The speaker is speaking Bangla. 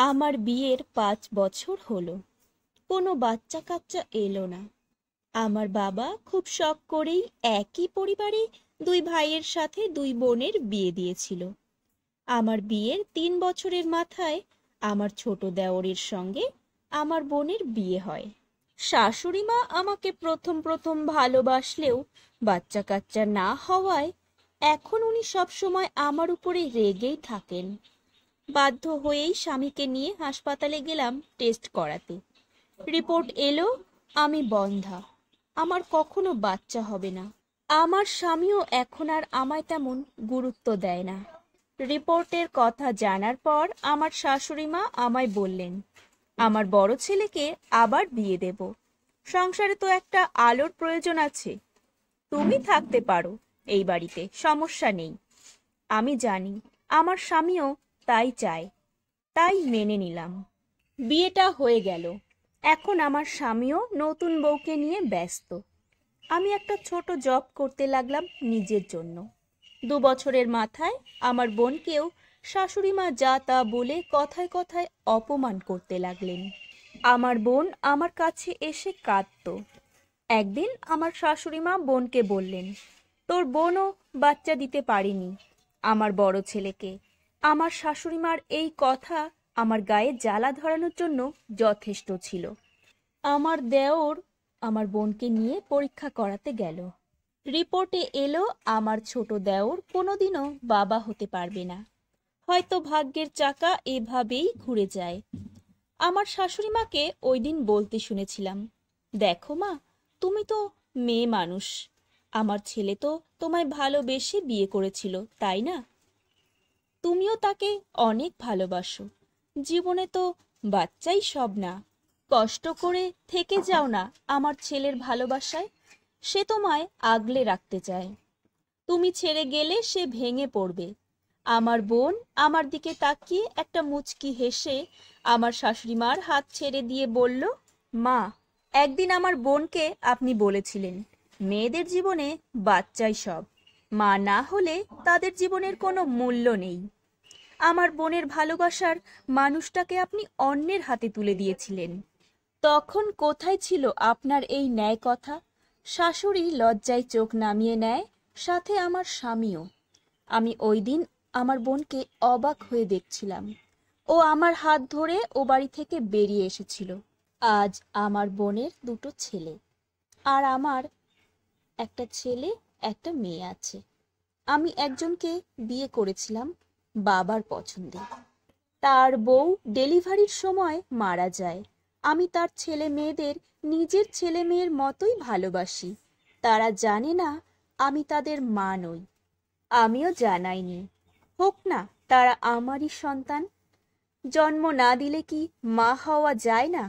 আমার বিয়ের 5 বছর হলো, কোনো বাচ্চা কাচ্চা এলো না। আমার বাবা খুব শখ করেই একই পরিবারে 2 ভাইয়ের সাথে 2 বোনের বিয়ে দিয়েছিল। আমার বিয়ের 3 বছরের মাথায় আমার ছোট দেওরের সঙ্গে আমার বোনের বিয়ে হয়। শাশুড়ি মা আমাকে প্রথম প্রথম ভালোবাসলেও বাচ্চা কাচ্চা না হওয়ায় এখন উনি সবসময় আমার উপরে রেগেই থাকেন। বাধ্য হয়েই স্বামীকে নিয়ে হাসপাতালে গেলাম টেস্ট করাতে। রিপোর্ট এলো আমি বন্ধ্যা, আমার কখনো বাচ্চা হবে না। আমার স্বামীও এখন আর আমায় তেমন গুরুত্ব দেয় না। রিপোর্টের কথা জানার পর আমার শাশুড়ি মা আমায় বললেন, আমার বড় ছেলেকে আবার বিয়ে দেব। সংসারে তো একটা আলোর প্রয়োজন আছে, তুমি থাকতে পারো এই বাড়িতে, সমস্যা নেই। আমি জানি আমার স্বামীও তাই চায়, তাই মেনে নিলাম। বিয়েটা হয়ে গেল। এখন আমার স্বামীও নতুন বউকে নিয়ে ব্যস্ত। আমি একটা ছোট জব করতে লাগলাম নিজের জন্য। 2 বছরের মাথায় আমার বোনকেও শাশুড়ি মা যা তা বলে কথায় কথায় অপমান করতে লাগলেন। আমার বোন আমার কাছে এসে কাঁদতো। একদিন আমার শাশুড়ি মা বোনকে বললেন, তোর বোনও বাচ্চা দিতে পারেনি আমার বড় ছেলেকে। আমার শাশুড়ি মার এই কথা আমার গায়ে জ্বালা ধরানোর জন্য যথেষ্ট ছিল। আমার দেওর আমার বোনকে নিয়ে পরীক্ষা করাতে গেল। রিপোর্টে এলো আমার ছোট দেওর কোনোদিনও বাবা হতে পারবে না। হয়তো ভাগ্যের চাকা এভাবেই ঘুরে যায়। আমার শাশুড়ি মাকে ওই দিন বলতে শুনেছিলাম, দেখো মা, তুমি তো মেয়ে মানুষ, আমার ছেলে তো তোমায় ভালোবেসে বিয়ে করেছিল, তাই না? তুমিও তাকে অনেক ভালোবাসো। জীবনে তো বাচ্চাই সব না। কষ্ট করে থেকে যাও না আমার ছেলের ভালোবাসায়। সে তোমায় আগলে রাখতে চায়। তুমি ছেড়ে গেলে সে ভেঙে পড়বে। আমার বোন আমার দিকে তাকিয়ে একটা মুচকি হেসে আমার শাশুড়ি মার হাত ছেড়ে দিয়ে বলল, মা, একদিন আমার বোনকে আপনি বলেছিলেন, মেয়েদের জীবনে বাচ্চাই সব, মা না হলে তাদের জীবনের কোনো মূল্য নেই। আমার বোনের ভালোবাসার মানুষটাকে আপনি অন্যের হাতে তুলে দিয়েছিলেন। তখন কোথায় ছিল আপনার এই ন্যায় কথা? শাশুড়ি লজ্জায় চোখ নামিয়ে নেয়, সাথে আমার স্বামীও। আমি ওই দিন আমার বোনকে অবাক হয়ে দেখছিলাম। ও আমার হাত ধরে ও বাড়ি থেকে বেরিয়ে এসেছিল। আজ আমার বোনের 2 ছেলে, আর আমার একটা ছেলে একটা মেয়ে আছে। আমি একজনকে বিয়ে করেছিলাম বাবার পছন্দে। তার বউ ডেলিভারির সময় মারা যায়। আমি তার ছেলে মেয়েদের নিজের ছেলে মেয়ের মতোই ভালোবাসি। তারা জানে না আমি তাদের মা নই, আমিও জানাইনি। হোক না, তারা আমারই সন্তান। জন্ম না দিলে কি মা হওয়া যায় না?